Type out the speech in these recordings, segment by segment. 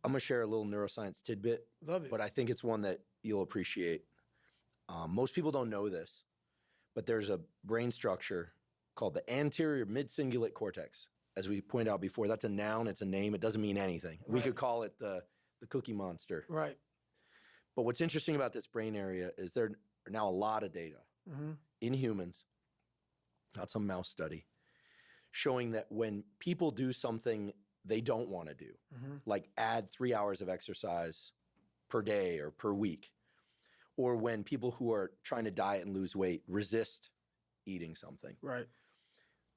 I'm going to share a little neuroscience tidbit. Love it. But I think it's one that you'll appreciate. Most people don't know this, but there's a brain structure called the anterior mid-cingulate cortex. As we pointed out before, that's a noun, it's a name, it doesn't mean anything. Right. We could call it the Cookie Monster. Right. But what's interesting about this brain area is there are now a lot of data in humans, not some mouse study, showing that when people do something they don't want to do, like add 3 hours of exercise per day or per week, or when people who are trying to diet and lose weight resist eating something. Right.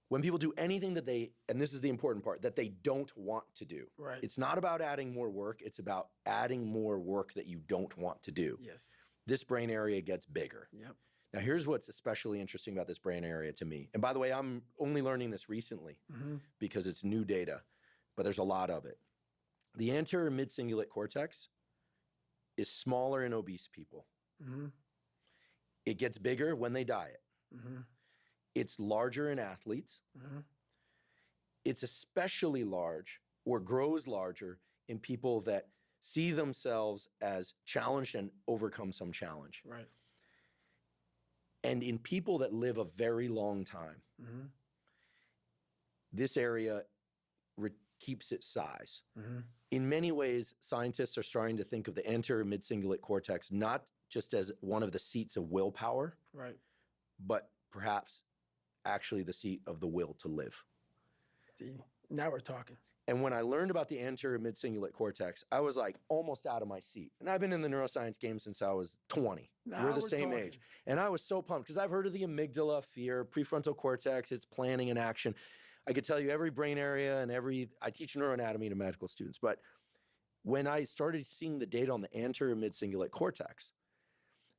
When people do anything that they, and this is the important part, that they don't want to do. Right. It's not about adding more work, it's about adding more work that you don't want to do. Yes. This brain area gets bigger. Yep. Now here's what's especially interesting about this brain area to me. And by the way, I'm only learning this recently because it's new data, but there's a lot of it. The anterior mid-cingulate cortex is smaller in obese people. It gets bigger when they diet. It's larger in athletes. It's especially large or grows larger in people that see themselves as challenged and overcome some challenge. Right. And in people that live a very long time, this area keeps its size. In many ways, scientists are starting to think of the anterior mid-cingulate cortex not just as one of the seats of willpower, Right. but perhaps actually the seat of the will to live. See, now we're talking. And when I learned about the anterior mid-cingulate cortex, I was like almost out of my seat. And I've been in the neuroscience game since I was 20. Now we're the we're same talking. age. And I was so pumped because I've heard of the amygdala, fear, prefrontal cortex, it's planning and action. I could tell you every brain area and I teach neuroanatomy to medical students. But when I started seeing the data on the anterior mid-cingulate cortex,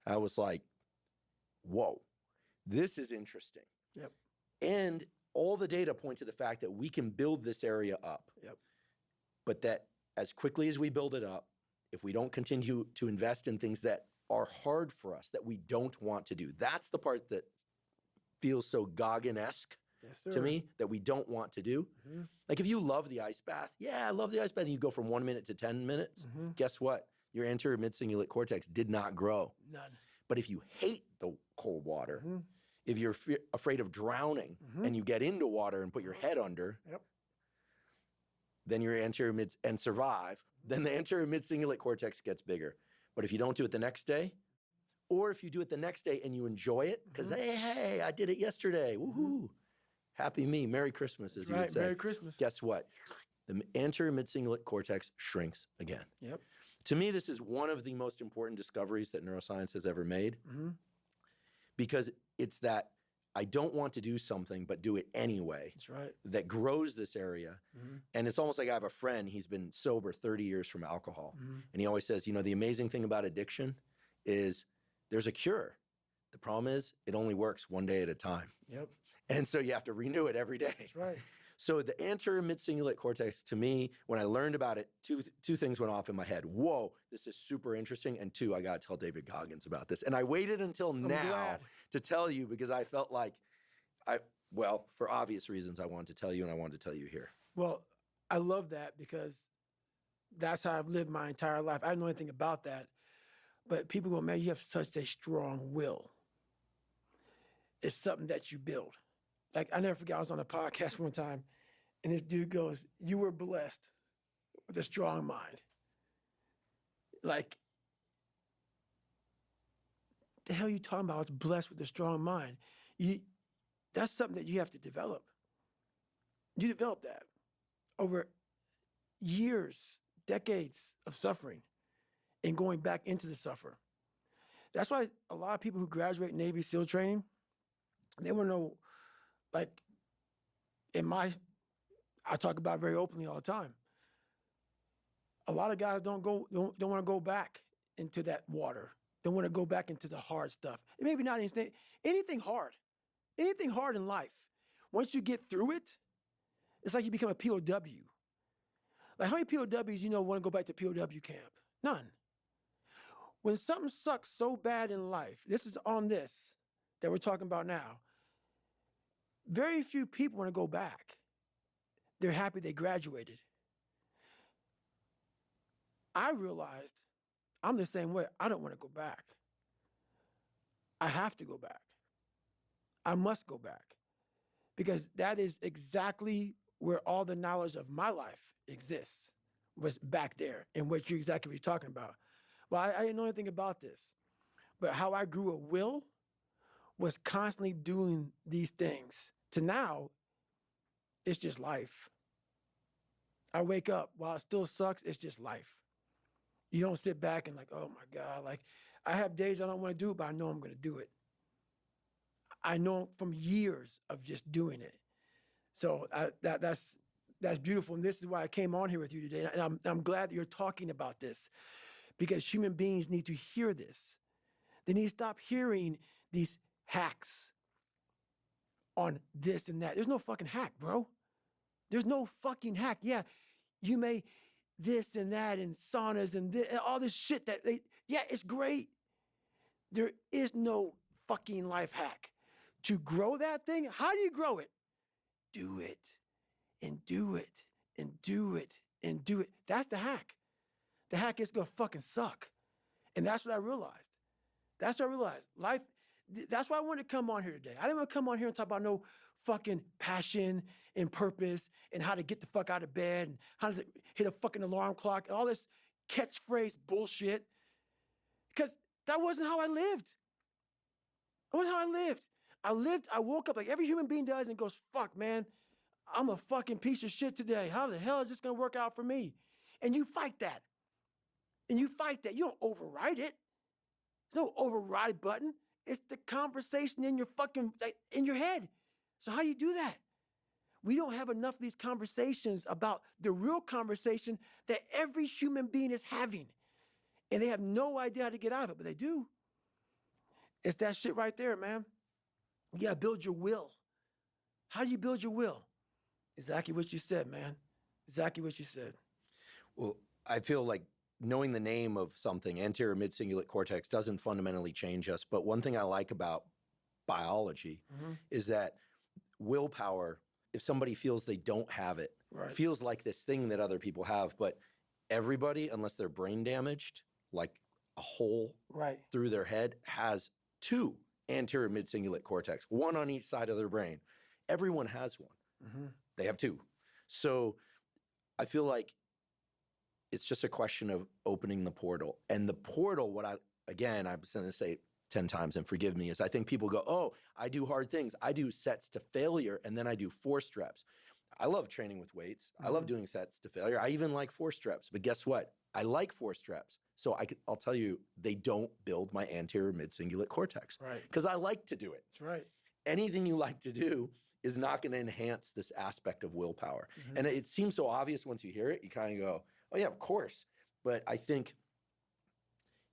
I was like, whoa, this is interesting. Yep. And all the data point to the fact that we can build this area up. Yep. But that as quickly as we build it up, if we don't continue to invest in things that are hard for us, that we don't want to do, that's the part that feels so Goggin-esque to me, that we don't want to do. Like if you love the ice bath, yeah, I love the ice bath, and you go from 1 minute to 10 minutes, guess what? Your anterior mid-cingulate cortex did not grow. None. But if you hate the cold water, if you're afraid of drowning and you get into water and put your head under, then your anterior mid and survive, then the anterior mid-cingulate cortex gets bigger. But if you don't do it the next day, or if you do it the next day and you enjoy it, because hey, I did it yesterday, woohoo, happy me, Merry Christmas, as you would say. Merry Christmas. Guess what? The anterior mid-cingulate cortex shrinks again. Yep. To me, this is one of the most important discoveries that neuroscience has ever made, because it's that I don't want to do something, but do it anyway. That's right. That grows this area. And it's almost like I have a friend, he's been sober 30 years from alcohol. And he always says, you know, the amazing thing about addiction is there's a cure. The problem is it only works one day at a time. Yep. And so you have to renew it every day. That's right. So the anterior mid-cingulate cortex, to me, when I learned about it, two things went off in my head. Whoa, this is super interesting. And two, I got to tell David Goggins about this. And I waited until now to tell you because I felt like well, for obvious reasons, I wanted to tell you and I wanted to tell you here. Well, I love that because that's how I've lived my entire life. I don't know anything about that. But people go, man, you have such a strong will. It's something that you build. Like, I never forget, I was on a podcast one time, and this dude goes, you were blessed with a strong mind. Like, the hell are you talking about? I was blessed with a strong mind. That's something that you have to develop. You develop that over years, decades of suffering and going back into the suffer. That's why a lot of people who graduate Navy SEAL training, they want to know, like, I talk about it very openly all the time. A lot of guys don't want to go back into that water. Don't want to go back into the hard stuff. And maybe not anything hard. Anything hard in life. Once you get through it, it's like you become a POW. Like, how many POWs you know want to go back to POW camp? None. When something sucks so bad in life, this is on this that we're talking about now, very few people want to go back. They're happy they graduated. I realized I'm the same way. I don't want to go back. I have to go back. I must go back because that is exactly where all the knowledge of my life exists, was back there and what you're talking about. Well, I didn't know anything about this, but how I grew a will was constantly doing these things to now it's just life. I wake up while it still sucks, it's just life. You don't sit back and like, oh my God, like I have days I don't want to do it, but I know I'm going to do it. I know from years of just doing it. So that's beautiful. And this is why I came on here with you today. And I'm glad that you're talking about this because human beings need to hear this. They need to stop hearing these hacks on this and that. There's no fucking hack, bro. There's no fucking hack. Yeah, you may this and that and saunas and all this shit yeah, it's great. There is no fucking life hack. To grow that thing, how do you grow it? Do it and do it and do it and do it. That's the hack. The hack is gonna fucking suck. And that's what I realized. Life, that's why I wanted to come on here today. I didn't want to come on here and talk about no fucking passion and purpose and how to get the fuck out of bed and how to hit a fucking alarm clock and all this catchphrase bullshit. Because that wasn't how I lived. That wasn't how I lived. I woke up like every human being does and goes, fuck, man, I'm a fucking piece of shit today. How the hell is this going to work out for me? And you fight that. You don't override it. There's no override button. It's the conversation in your fucking, in your head. So how do you do that? We don't have enough of these conversations about the real conversation that every human being is having. And they have no idea how to get out of it, but they do. It's that shit right there, man. You gotta build your will. How do you build your will? Exactly what you said, man. Exactly what you said. Well, I feel like knowing the name of something, anterior mid-cingulate cortex, doesn't fundamentally change us. But one thing I like about biology is that willpower, if somebody feels they don't have it, feels like this thing that other people have. But everybody, unless they're brain damaged, like a hole through their head, has two anterior mid-cingulate cortex, one on each side of their brain. Everyone has one. They have two. So I feel like it's just a question of opening the portal. And the portal, I'm going to say 10 times and forgive me, is I think people go, oh, I do hard things. I do sets to failure, and then I do forced reps. I love training with weights. I love doing sets to failure. I even like forced reps. But guess what? I like forced reps. So I'll tell you, they don't build my anterior mid-cingulate cortex. Because I like to do it. That's right. Anything you like to do is not going to enhance this aspect of willpower. And it seems so obvious once you hear it. You kind of go, oh yeah, of course. But I think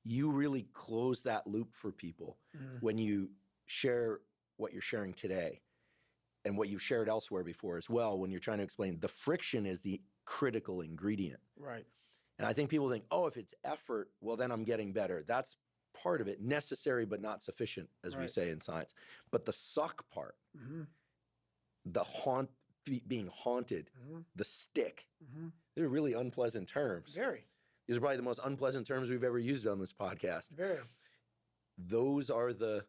you really close that loop for people when you share what you're sharing today and what you've shared elsewhere before as well, when you're trying to explain the friction is the critical ingredient. Right. And I think people think, oh, if it's effort, well, then I'm getting better. That's part of it, necessary but not sufficient, as we say in science. But the suck part, the being haunted, the stick, they're really unpleasant terms. Very. These are probably the most unpleasant terms we've ever used on this podcast. Very. Those are the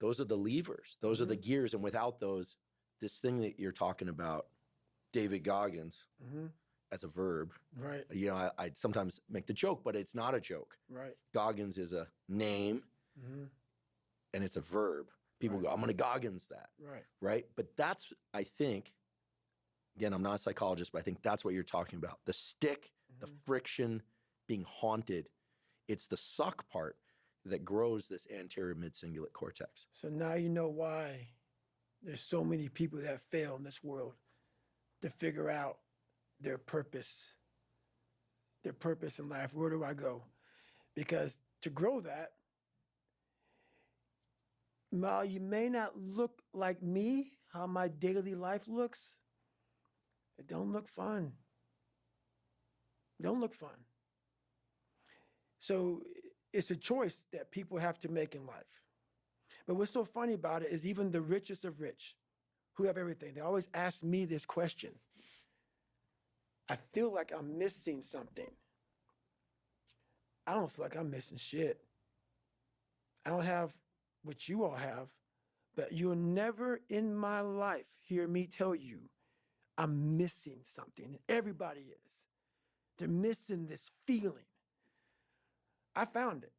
levers. Those are the gears. And without those, this thing that you're talking about, David Goggins, as a verb. Right. You know, I'd sometimes make the joke, but it's not a joke. Right. Goggins is a name and it's a verb. People go, I'm going to Goggins that. Right. Right. But that's, I think, again, I'm not a psychologist, but I think that's what you're talking about. The stick, the friction, being haunted. It's the suck part that grows this anterior mid-cingulate cortex. So now you know why there's so many people that fail in this world to figure out their purpose in life. Where do I go? Because to grow that, while you may not look like me, how my daily life looks, it don't look fun. It don't look fun. So it's a choice that people have to make in life. But what's so funny about it is even the richest of rich, who have everything, they always ask me this question. I feel like I'm missing something. I don't feel like I'm missing shit. I don't have what you all have, but you'll never in my life hear me tell you I'm missing something. Everybody is. They're missing this feeling. I found it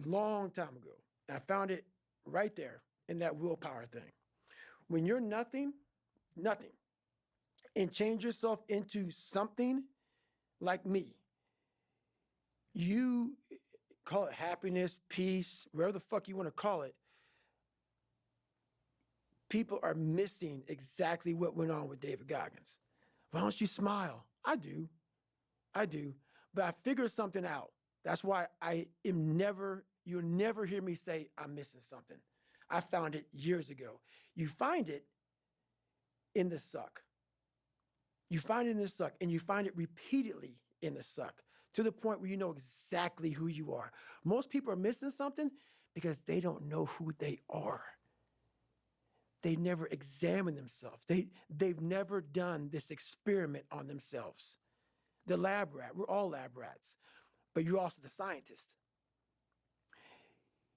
a long time ago. I found it right there in that willpower thing. When you're nothing, nothing, and change yourself into something like me, you call it happiness, peace, whatever the fuck you want to call it. People are missing exactly what went on with David Goggins. Why don't you smile? I do. I do. But I figured something out. That's why you'll never hear me say I'm missing something. I found it years ago. You find it in the suck. You find it in the suck, and you find it repeatedly in the suck to the point where you know exactly who you are. Most people are missing something because they don't know who they are. They never examine themselves. They've never done this experiment on themselves. The lab rat, we're all lab rats, but you're also the scientist.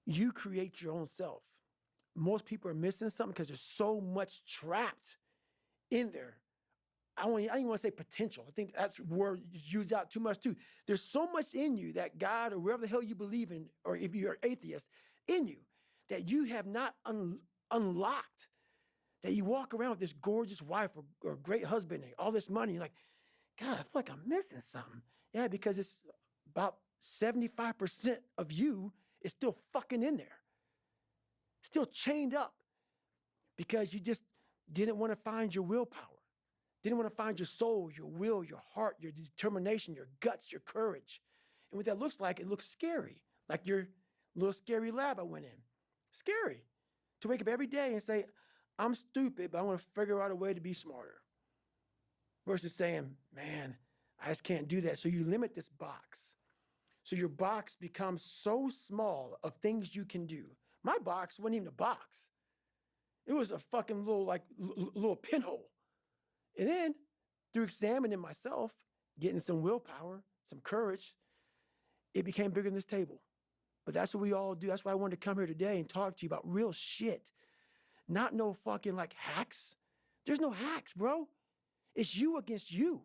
You create your own self. Most people are missing something because there's so much trapped in there. I don't even want to say potential. I think that's a word used out too much too. There's so much in you that God or wherever the hell you believe in, or if you're an atheist, in you that you have not unlocked. That you walk around with this gorgeous wife or great husband and all this money. You're like, God, I feel like I'm missing something. Yeah, because it's about 75% of you is still fucking in there. Still chained up because you just didn't want to find your willpower. Didn't want to find your soul, your will, your heart, your determination, your guts, your courage. And what that looks like, it looks scary. Like your little scary lab I went in. Scary. To wake up every day and say, I'm stupid, but I want to figure out a way to be smarter. Versus saying, man, I just can't do that. So you limit this box. So your box becomes so small of things you can do. My box wasn't even a box. It was a fucking little pinhole. And then through examining myself, getting some willpower, some courage, it became bigger than this table. But that's what we all do. That's why I wanted to come here today and talk to you about real shit. Not no fucking like hacks. There's no hacks, bro. It's you against you.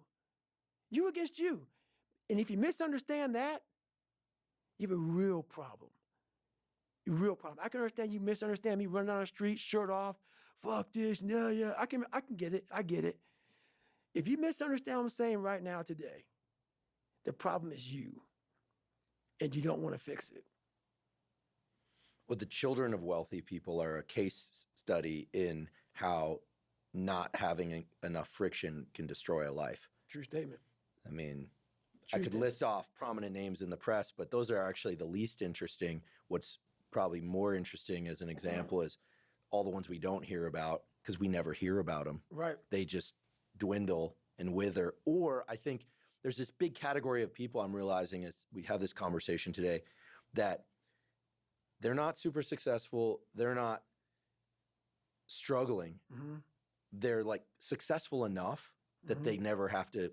You against you. And if you misunderstand that, you have a real problem. A real problem. I can understand you misunderstand me running down the street, shirt off, fuck this, no, yeah. I can get it. I get it. If you misunderstand what I'm saying right now today, the problem is you. And you don't want to fix it. Well, the children of wealthy people are a case study in how not having enough friction can destroy a life. True statement. I mean, I could list off prominent names in the press, but those are actually the least interesting. What's probably more interesting as an example is all the ones we don't hear about because we never hear about them. Right. They just dwindle and wither. Or I think there's this big category of people I'm realizing as we have this conversation today that they're not super successful. They're not struggling. Mm-hmm. They're like successful enough that they never have to.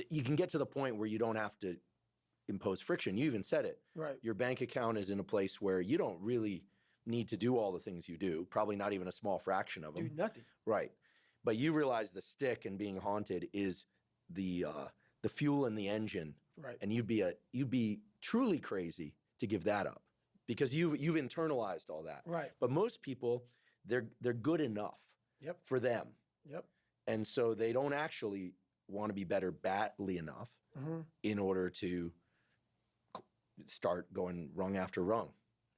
You can get to the point where you don't have to impose friction. You even said it. Right. Your bank account is in a place where you don't really need to do all the things you do. Probably not even a small fraction of them. Do nothing. Right. But you realize the stick and being haunted is the fuel in the engine. Right. And you'd be truly crazy to give that up. Because you've internalized all that. Right. But most people, they're good enough for them. Yep. And so they don't actually want to be better badly enough in order to start going rung after rung.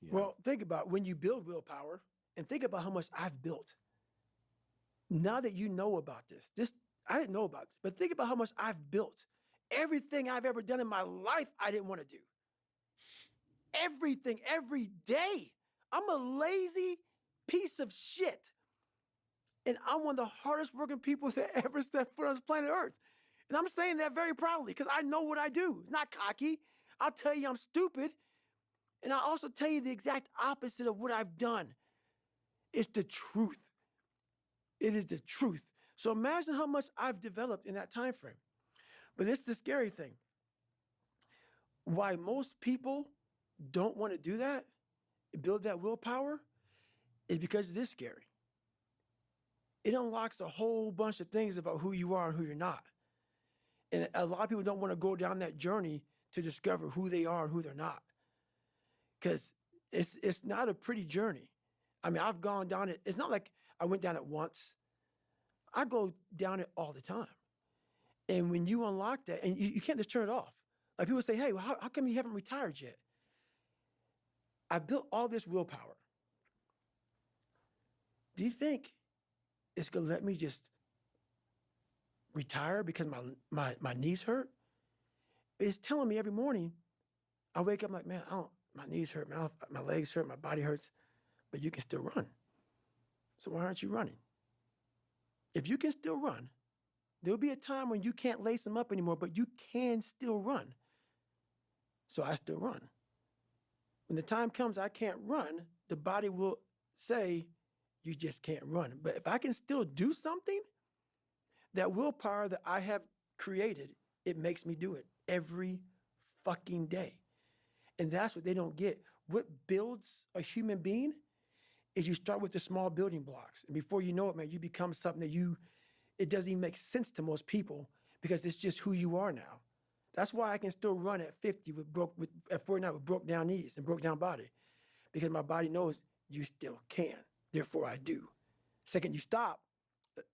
Well, think about when you build willpower and think about how much I've built. Now that you know about this, I didn't know about this, but think about how much I've built. Everything I've ever done in my life, I didn't want to do. Everything, every day. I'm a lazy piece of shit. And I'm one of the hardest working people that ever stepped foot on this planet Earth. And I'm saying that very proudly because I know what I do. It's not cocky. I'll tell you I'm stupid. And I'll also tell you the exact opposite of what I've done. It's the truth. It is the truth. So imagine how much I've developed in that time frame. But it's the scary thing. why most people don't want to do that, build that willpower, is because it is scary. It unlocks a whole bunch of things about who you are and who you're not. And a lot of people don't want to go down that journey to discover who they are and who they're not. Because it's not a pretty journey. I mean, I've gone down it. It's not like I went down it once. I go down it all the time. And when you unlock that, and you can't just turn it off. Like people say, hey, well, how come you haven't retired yet? I built all this willpower. Do you think it's gonna let me just retire because my knees hurt? It's telling me every morning, I wake up like, man, my knees hurt, my legs hurt, my body hurts, but you can still run. So why aren't you running? If you can still run, there'll be a time when you can't lace them up anymore, but you can still run. So I still run. When the time comes I can't run, the body will say, you just can't run. But if I can still do something, that willpower that I have created, it makes me do it every fucking day. And that's what they don't get. What builds a human being is you start with the small building blocks. And before you know it, man, you become something that it doesn't even make sense to most people because it's just who you are now. That's why I can still run at 50 at 49 with broke down knees and broke down body, because my body knows you still can. Therefore, I do. Second you stop,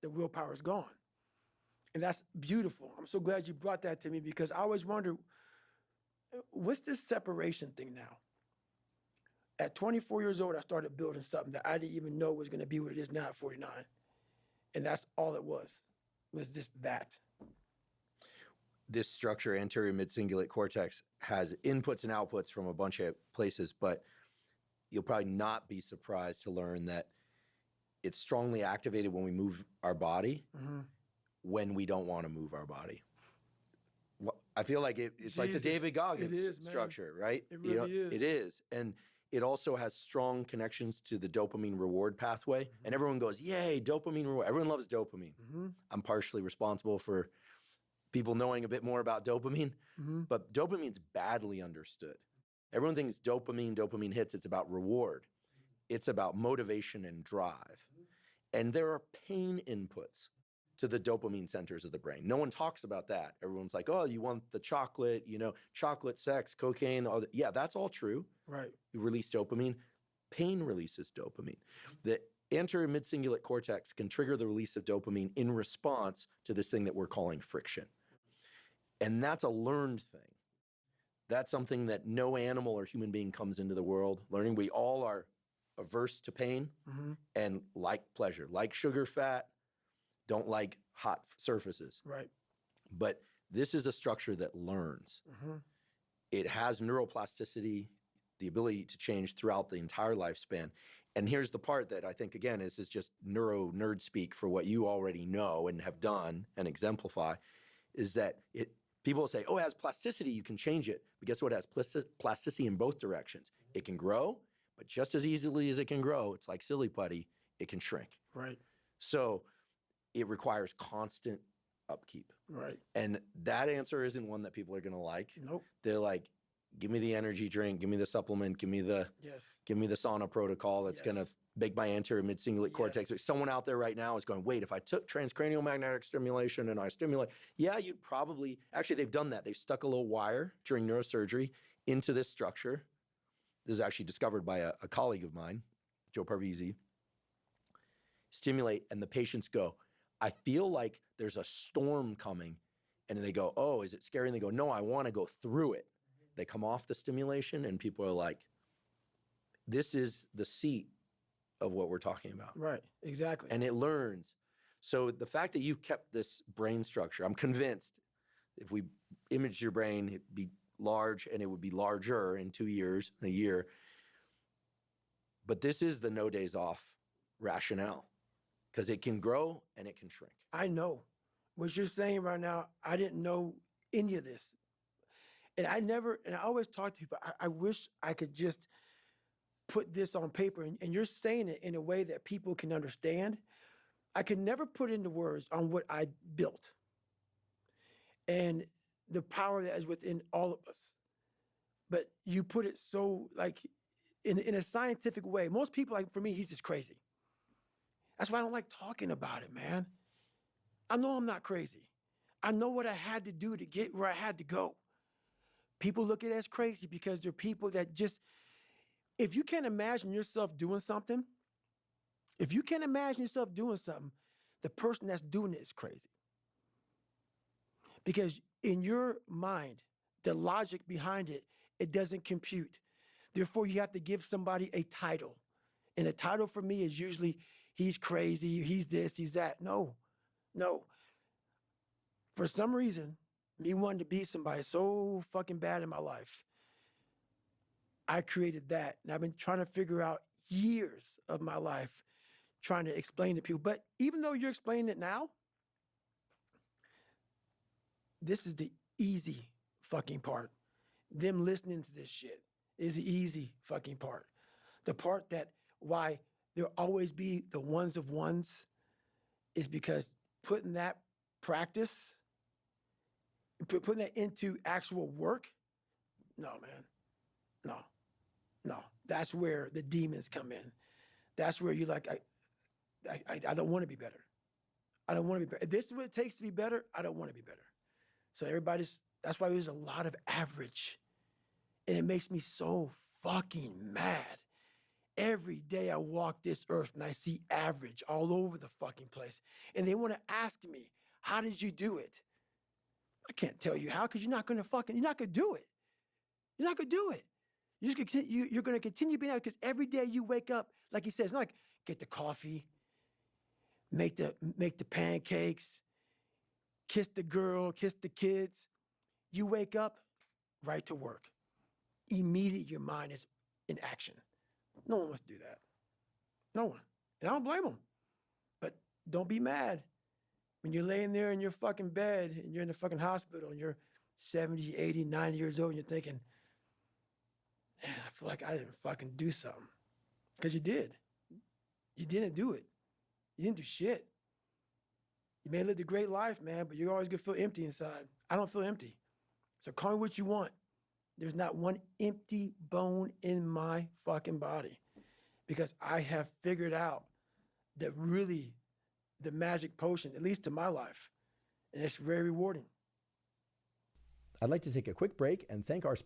the willpower is gone. And that's beautiful. I'm so glad you brought that to me, because I always wonder, what's this separation thing now? At 24 years old, I started building something that I didn't even know was going to be what it is now at 49. And that's all it was just that. This structure, anterior mid-cingulate cortex, has inputs and outputs from a bunch of places, but you'll probably not be surprised to learn that it's strongly activated when we move our body, when we don't want to move our body. I feel like it's like the David Goggins structure, right? It really is. It is. And it also has strong connections to the dopamine reward pathway. And everyone goes, yay, dopamine reward. Everyone loves dopamine. I'm partially responsible for people knowing a bit more about dopamine, but dopamine's badly understood. Everyone thinks dopamine hits, it's about reward. It's about motivation and drive. And there are pain inputs to the dopamine centers of the brain. No one talks about that. Everyone's like, oh, you want the chocolate, chocolate, sex, cocaine, all that. Yeah, that's all true. Right. You release dopamine. Pain releases dopamine. The anterior mid-cingulate cortex can trigger the release of dopamine in response to this thing that we're calling friction. And that's a learned thing. That's something that no animal or human being comes into the world learning. We all are averse to pain and like pleasure, like sugar, fat, don't like hot surfaces. Right. But this is a structure that learns. It has neuroplasticity, the ability to change throughout the entire lifespan. And here's the part that I think, again, this is just neuro nerd speak for what you already know and have done and exemplify, is that people say, oh, it has plasticity, you can change it. But guess what? It has plasticity in both directions. It can grow, but just as easily as it can grow, it's like silly putty, it can shrink. Right. So it requires constant upkeep. Right. And that answer isn't one that people are going to like. Nope. They're like, give me the energy drink, give me the supplement, give me the sauna protocol that's going to make my anterior mid-cingulate cortex. Someone out there right now is going, wait, if I took transcranial magnetic stimulation and I stimulate, you'd probably, actually they've done that. They've stuck a little wire during neurosurgery into this structure. This is actually discovered by a colleague of mine, Joe Parvizi. Stimulate, and the patients go, I feel like there's a storm coming. And then they go, oh, is it scary? And they go, no, I want to go through it. They come off the stimulation and people are like, this is the seat of what we're talking about. Right, exactly. And it learns. So the fact that you kept this brain structure, I'm convinced if we imaged your brain, it'd be large and it would be larger in 2 years, a year. But this is the no days off rationale, because it can grow and it can shrink. I know. What you're saying right now, I didn't know any of this. And I always talk to people, I wish I could just put this on paper, and you're saying it in a way that people can understand. I could never put into words on what I built and the power that is within all of us. but you put it so like in a scientific way. Most people, like for me, he's just crazy. That's why I don't like talking about it, man. I know I'm not crazy. I know what I had to do to get where I had to go. People look at it as crazy because they're people that just, if you can't imagine yourself doing something, if you can't imagine yourself doing something, the person that's doing it is crazy. Because in your mind, the logic behind it, it doesn't compute. Therefore, you have to give somebody a title. And the title for me is usually, he's crazy, he's this, he's that. No. For some reason, me wanting to be somebody so fucking bad in my life, I created that. And I've been trying to figure out years of my life trying to explain to people. But even though you're explaining it now, this is the easy fucking part. Them listening to this shit is the easy fucking part. The part that why there'll always be the ones of ones is because putting that practice, putting that into actual work, no, man. No. That's where the demons come in. That's where you're like, I don't want to be better. I don't want to be better. If this is what it takes to be better, I don't want to be better. So that's why there's a lot of average. And it makes me so fucking mad. Every day I walk this earth and I see average all over the fucking place. And they want to ask me, how did you do it? I can't tell you how, because you're not going to do it. You're not going to do it. You're going to continue being out because every day you wake up, like he says, it's not like get the coffee, make the pancakes, kiss the girl, kiss the kids. You wake up, right to work. Immediately your mind is in action. No one wants to do that. No one. And I don't blame them. But don't be mad when you're laying there in your fucking bed and you're in the fucking hospital and you're 70, 80, 90 years old and you're thinking, man, I feel like I didn't fucking do something. Because you did. You didn't do it. You didn't do shit. You may have lived a great life, man, but you're always going to feel empty inside. I don't feel empty. So call me what you want. There's not one empty bone in my fucking body because I have figured out that really the magic potion, at least to my life, and it's very rewarding. I'd like to take a quick break and thank our sponsor.